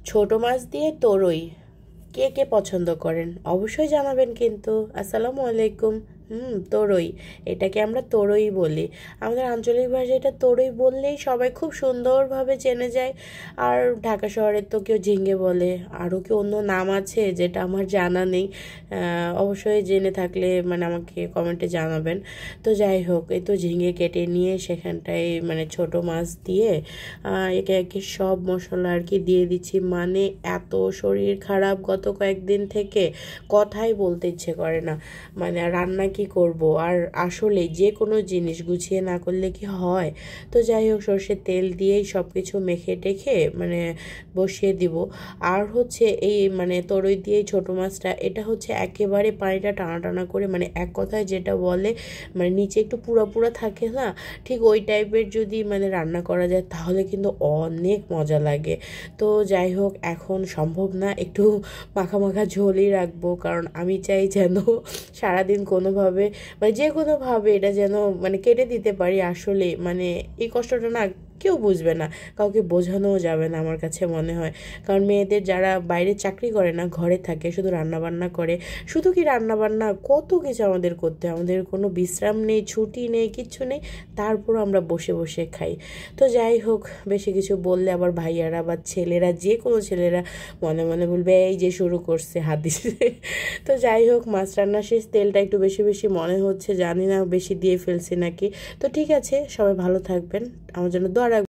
ছোট মাছ দিয়ে তরই কে কে পছন্দ করেন অবশ্যই জানাবেন কিন্তু। আসসালামু আলাইকুম। তরই, এটাকে আমরা তরই বলি। আমাদের আঞ্চলিক ভাষায় এটা তরই বললেই সবাই খুব সুন্দরভাবে চেনে যায়। আর ঢাকা শহরে তো কেউ ঝিঙ্গে বলে, আরও কি অন্য নাম আছে যেটা আমার জানা নেই। অবশ্যই জেনে থাকলে মানে আমাকে কমেন্টে জানাবেন। তো যাই হোক, এই তো ঝিঙ্গে কেটে নিয়ে সেখানটায় মানে ছোট মাছ দিয়ে একে একে সব মশলা আর কি দিয়ে দিচ্ছি। মানে এত শরীর খারাপ গত কয়েকদিন থেকে, কথাই বলতে ইচ্ছে করে না। মানে আর রান্না কি করব, আর আসলে যে কোনো জিনিস গুছিয়ে না করলে কি হয়। তো যাই হোক, সর্ষের তেল দিয়েই সব কিছু মেখে টেখে মানে বসিয়ে দিব। আর হচ্ছে এই মানে তরই দিয়ে ছোট মাছটা, এটা হচ্ছে একেবারে পানিটা টানা টানা করে, মানে এক কথায় যেটা বলে মানে নিচে একটু পুরা পুরা থাকে না, ঠিক ওই টাইপের যদি মানে রান্না করা যায় তাহলে কিন্তু অনেক মজা লাগে। তো যাই হোক, এখন সম্ভব না, একটু মাখা মাখা ঝোলই রাখবো, কারণ আমি চাই যেন সারাদিন কোনোভাবে মানে যে কোনোভাবে এটা যেন মানে কেটে দিতে পারি। আসলে মানে এই কষ্টটা না কেউ বুঝবে না, কাউকে বোঝানোও যাবে না আমার কাছে মনে হয়। কারণ মেয়েদের যারা বাইরে চাকরি করে না, ঘরে থাকে শুধু রান্নাবান্না করে, শুধু কি রান্নাবান্না, কত কিছু আমাদের করতে হয়, আমাদের কোনো বিশ্রাম নেই, ছুটি নেই, কিচ্ছু নেই, তারপরও আমরা বসে বসে খাই। তো যাই হোক, বেশি কিছু বললে আবার ভাইয়ারা বা ছেলেরা, যে কোনো ছেলেরা মনে মনে বলবে এই যে শুরু করছে হাদিস। তো যাই হোক, মাছ রান্না শেষ, তেলটা একটু বেশি বেশি মনে হচ্ছে, জানি না বেশি দিয়ে ফেলছি নাকি। তো ঠিক আছে, সবাই ভালো থাকবেন, আমার জন্য দোয়া